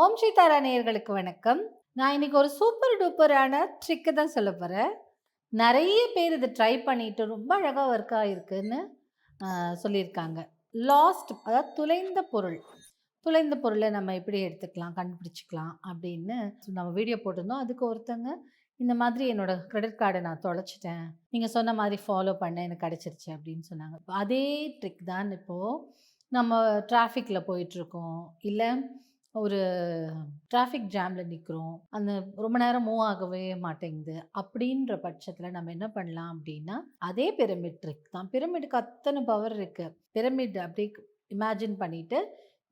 ஓம் ஸ்ரீ தாரா நேயர்களுக்கு வணக்கம். நான் இன்னைக்கு ஒரு சூப்பர் டூப்பரான ட்ரிக்கு தான் சொல்லப் போறேன். நெறைய பேர் இத ட்ரை பண்ணிட்டு ரொம்ப அழகா ஒர்க் ஆயிருக்குன்னு சொல்லியிருக்காங்க. அதாவது துலைந்த பொருள். துலைந்த பொருள நம்ம எப்படி எடுத்துக்கலாம், கண்டுபிடிச்சுக்கலாம் அப்படின்னு நம்ம வீடியோ போட்டிருந்தோம். அதுக்கு ஒருத்தங்க இந்த மாதிரி என்னோட கிரெடிட் கார்ட நான் தொலைச்சுட்டேன். நீங்க சொன்ன மாதிரி ஃபாலோ பண்ணேன். எனக்கு கிடைச்சிருச்சு அப்படின்னு சொன்னாங்க. அதே ட்ரிக் தான் இப்போ நம்ம டிராஃபிக்ல போயிட்டுருக்கோம். இல்ல ஒரு டிராஃபிக் ஜாம்ல நிக்கிறோம். அந்த ரொம்ப நேரம் மூவ் ஆகவே மாட்டேங்குது. அப்படின்ற பட்சத்தில நம்ம என்ன பண்ணலாம் அப்படின்னா, அதே பிரமிட் ட்ரிக் தான். பிரமிடுக்கு அத்தன பவர் இருக்கு. பிரமிட் அப்படியே இமேஜின் பண்ணிட்டு,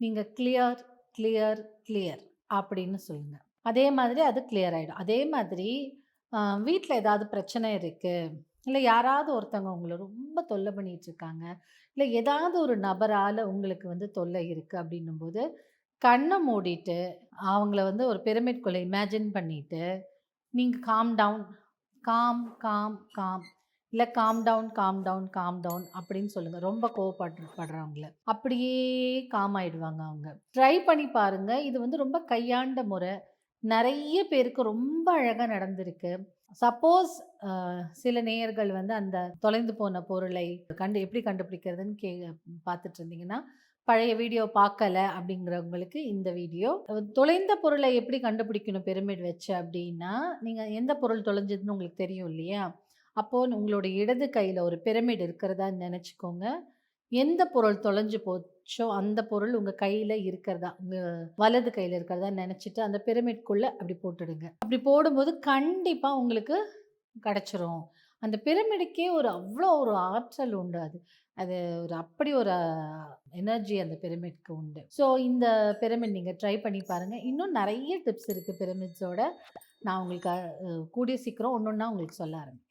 நீங்க கிளியர், கிளியர், கிளியர் அப்படின்னு சொல்லுங்க. அதே மாதிரி அது கிளியர் ஆயிடும். அதே மாதிரி அ வீட்ல ஏதாவது பிரச்சனை இருக்கு. இல்ல யாராவது ஒருத்தவங்க உங்கள ரொம்ப தொல்ல பண்ணிட்டு இருக்காங்க. இல்ல ஏதாவது ஒரு நபரால உங்களுக்கு வந்து தொல்லை இருக்கு அப்படின்னும்போது, கண்ண மூடிட்டு, அவங்கள வந்து ஒரு பிரமிட்குள்ள இமேஜின் பண்ணிட்டு, நீங்க calm down, calm, calm, calm. இல்ல calm down, calm down, calm down அப்படின்னு சொல்லுங்க. ரொம்ப படுறவங்கள. அப்படியே காம் ஆயிடுவாங்க அவங்க. ட்ரை பண்ணி பாருங்க. இது வந்து ரொம்ப கையாண்ட முறை. நெறைய பேருக்கு ரொம்ப அழகா நடந்திருக்கு. சப்போஸ் அ சில நேயர்கள் வந்து அந்த தொலைந்து போன பொருளை எப்படி கண்டுபிடிக்கிறதுன்னு பார்த்துட்டு இருந்தீங்கன்னா, பழைய வீடியோ பார்க்கல அப்படிங்கிறவங்களுக்கு இந்த வீடியோ. தொலைந்த பொருளை எப்படி கண்டுபிடிக்கணும் பிரமிட் வச்சு அப்படின்னா, நீங்க எந்த பொருள் தொலைஞ்சதுன்னு உங்களுக்கு தெரியும் இல்லையா? அப்போ உங்களுடைய இடது கையில ஒரு பிரமிட் இருக்கிறதா நெனச்சுக்கோங்க. எந்த பொருள் தொலைஞ்சு போச்சோ, அந்த பொருள் உங்க கையில இருக்கிறதா, உங்க வலது கையில இருக்கிறதா நெனச்சுட்டு, அந்த பிரமிட்குள்ள அப்படி போட்டுடுங்க. அப்படி போடும்போது கண்டிப்பா உங்களுக்கு கெடைச்சிரும். அந்த பிரமிடுக்கே அவ்ளோ ஒரு ஆற்றல் உண்டு அது. அது அப்படி ஒரு எனர்ஜி அந்த பிரமிட்க்கு உண்டு. ஸோ இந்த பிரமிட் நீங்க ட்ரை பண்ணி பாருங்க. இன்னும் நெறைய டிப்ஸ் இருக்கு பிரமிட்ஸோட. நான் உங்களுக்கு கூடிய சீக்கிரம் ஒண்ணொண்ணா உங்களுக்கு சொல்ல ஆரம்பிக்கிறேன்.